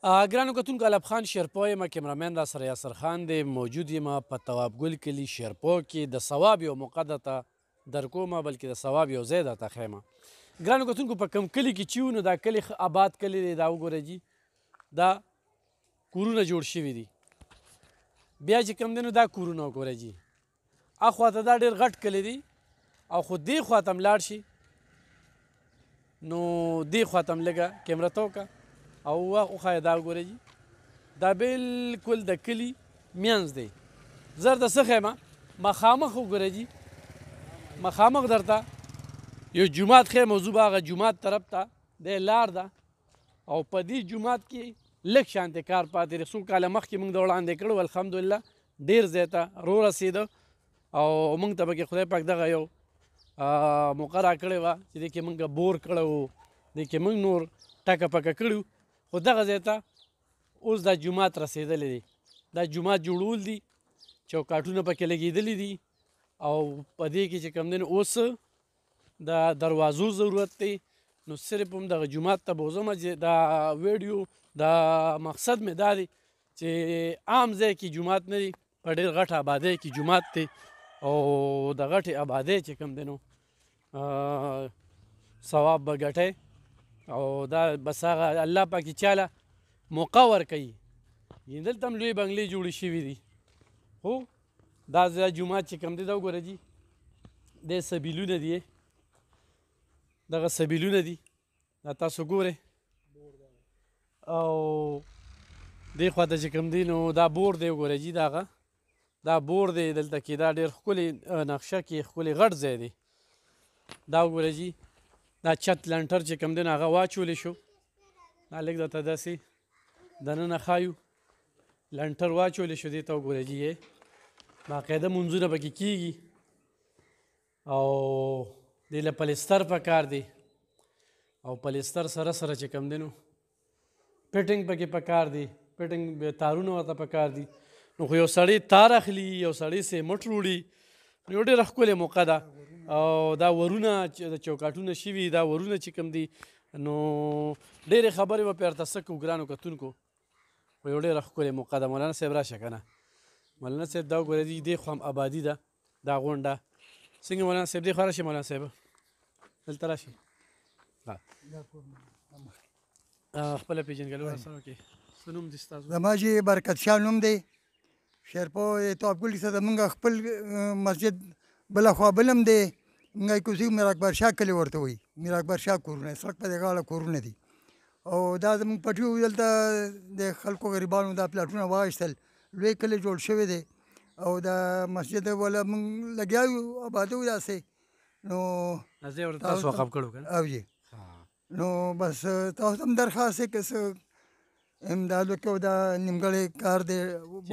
ګرانو کتونکو الب خان شیرپو یم کیمرامین را سره یاسر خان دی موجود یم په تواب ګل کلي شیرپو کې د ثواب یو موقع درته درکومه بلکې د ثواب یو ځای درته ښیم. ګرانو کتونکو په کوم کلي کې چې یو نو دا کلي ښه آباد کلي دی. دا وګورئ جي دا کورونه جوړ شوي دي. بیا چې کوم دی نو دا کورونه وګورئ جي اخواته دا ډېر غټ کلي دی او خو دې خواته هم لاړ شي نو دې خواته هم لږه کیمره ته وکړه او وښایه دا وګورئ جي دا بلکل د کلي منځ دی. زه درته څه ښیم مخامخ وګورئ جي مخامخ درته یو جومات ښیم او زه به هغه جومات طرف ته دی لار ده او په دې جومات کې لږ شانتې کار پاتې دی. څو کاله مخکې موږ د وړاندې کړو الحمدلله ډېر ځای ته رورسېده او موږ ته پکې خدای پاک دغه یو موقع راکړې وه چې دې کې موږ بور کړی و دې کې موږ نور ټکه پکه کړي خو دغه ځای ته اوس دا جومات رسېدلی دی. دا جومات جوړول دي چوکاټونه پکې لګېدلي دي او په دې کې چې کوم دی نو اوس د دروازو ضرورت دی. نو صرف هم دغه جومات ته به وځم چې دا ویډیو دا مقصد مې دا دی چې عام ځای کې جومات نه دی په ډېر غټ آبادۍ کې جومات دی او د غټې آبادۍ چې کوم دی نو ثواب به ګټئ او دا بس هغه الله پاک چې چاله موقع ورکوي. دلته هم لوی بنګلې جوړې شوي دي خو دا جومات چې کوم دی دا وګوره جي دی سبیلونه دي دغه سبیلونه دي دا تاسو ګورئ او دې خواته چې کوم دی نو دا بور دی وګوره جي دا بور دی دلته کې دا ډېر ښکلې نقشه کې ښکلې غټ ځای دی. دا وګوره جي دا چت لنټر چې کوم دی نو هغه واچولی شو دا لږ درته داسې دننه ښایو لنټر واچولی شو دې ته وګوره جي باقاعده مونځونه پکې کېږي او دې له پلستر پکار دی او پلستر سره سره چې کوم دی نو پټنګ پکې پکار دی پټنګ تارونه ورته پکار دي. نو خو یو سړی تار اخلي یو سړی سیمټ وړي نو یو ډېره ښکلې موقع ده او دا ورونه چې د چوکاټونه شوي دا ورونه چې کوم دي نو ډېرې خبرې به پرې ورته څه کوو ګرانو کتونکو خو یو ډېره ښکلې موقع ده. مولانا صاحب راشه که نه مولانا صاحب دا وګوره دي دې خوا هم آبادي ده دا غونډه څنګه مولانا صاحب دې خوا راشئ مولانا صاحب دلته راشئ خپله پېژندګلوي راسره وکړئ څه نوم دي ستاسو؟ زما چې برکت شاه نوم دی شیرپو تواب ګل کې زموږ خپل مسجد بله خوا بل هم دی موږ کوڅې میر اکبر شاه کلي ورته وایي میر اکبر شاه کورونه سړک په دې غاړه کورونه دي او دا زموږ پټي وو دلته د خلکو غریبانو دا پلاټونه واخیستل لوی کلی جوړ شوی دی او دا مسجد والا موږ لګیا یو آبادو داسې نو تاسو وقف کړو که او جی نو بس تاسو هم درخواست دی که څه امداد وکړو دا نیمګړی کار دی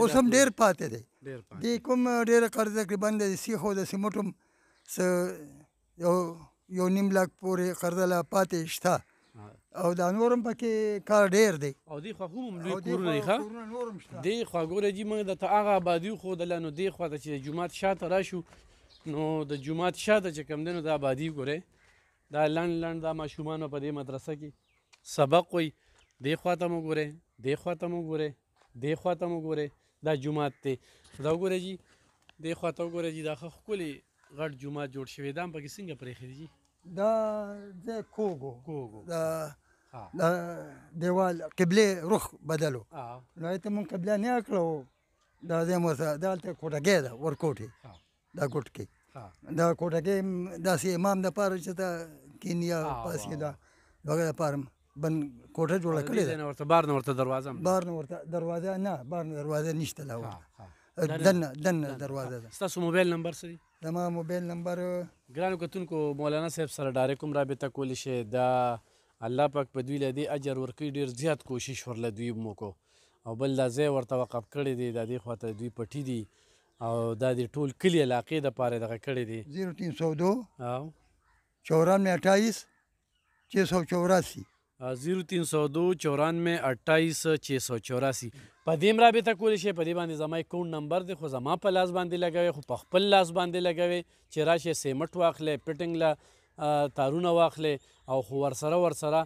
اوس هم ډېر پاتې دی دې کوم ډېره قرض تقریبا د سیخ او د سیمټو هم څه یو نیم لاک پورې قرضه لا پاتې شته او دا نور هم پکې کار ډېر دی او دې خوا هم لوی کورونه دي ښه دې خوا ګوره جي موږ درته هغه آبادي وښودله نو دې خوا ته چې د جومات شاته راشو نو د جومات شاته چې کوم دی نو دا آبادي ګورئ دا لنډ لنډ دا ماشومان په دې مدرسه کې سبق وایي دې خوا ته مو ګورئ دې خوا ته مو ګورئ دې خوا ته مو ګورئ دا جومات دی دا وګورئ جي دې خوا ته وګورئ جي دا ښه ښکلې غټ جومات جوړ شوی دا هم پکې څنګه پرېښی دی جي دا ځای کوږ دا دیوال قبلې رخ بدلو نو هلته مونږ قبله نه کړو دا ځای مو دا هلته کوټګۍ ده ورکوټې دا کوټکۍ دا کوټګۍ داسې امام دپاره چې ته کیني یا پاسې دا د هغه دپاره بند کوټه جوړه کړې ده بار نه ورته دروازه بار نه ورته دروازه نه بار نه دروازه نشته لا دننه دروازه ده. ستاسو موبایل نمبر څه دی؟ زما موبایل نمبر ګرانو کتونکو مولانا صاحب سره ډایرکټ هم رابطه کولی شئ دا الله پاک په دوی له دې اجر ورکوي ډېر زیات کوشش ورله دوی هم وکړو او بل دا ځای ورته وقف کړی دی دا دې خواته دوی پټي دي او دا د ټول کلي علاقې دپاره دغه کړی دی 0302 94 684 0302 94 28 684 په دې هم رابطه کولی شئ په دې باندې زما اکاونټ نمبر دی خو زما په لاس باندې لګوئ خو په خپل لاس باندې لګوئ چې راشئ سیمټ واخلئ پټنګ له تارونه واخلئ او خو ورسره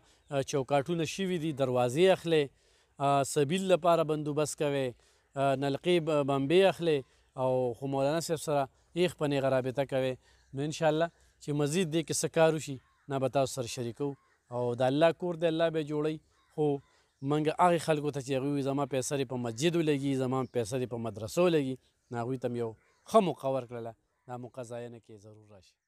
چوکاټونه شوي دي دروازې اخلئ سبیل لپاره بندوبست کوئ، نلقې بمبې اخلئ او خو مولانا صاحب سره ایخ په نیغه رابطه کوئ. نو انشاءالله چې مزید دې کې څه کار وشي نه به تاسو سره شریکو. او د الله کور دی، الله به جوړوي. خو موږ هغې خلکو ته چې هغوی وایي زما پیسه دې په مسجدو لګي، زما پیسه دې په مدرسو لګي، نو هغوی ته م یو ښه موقع ورکړله، دا موقع ضایع نه کړي، ضرور راشي.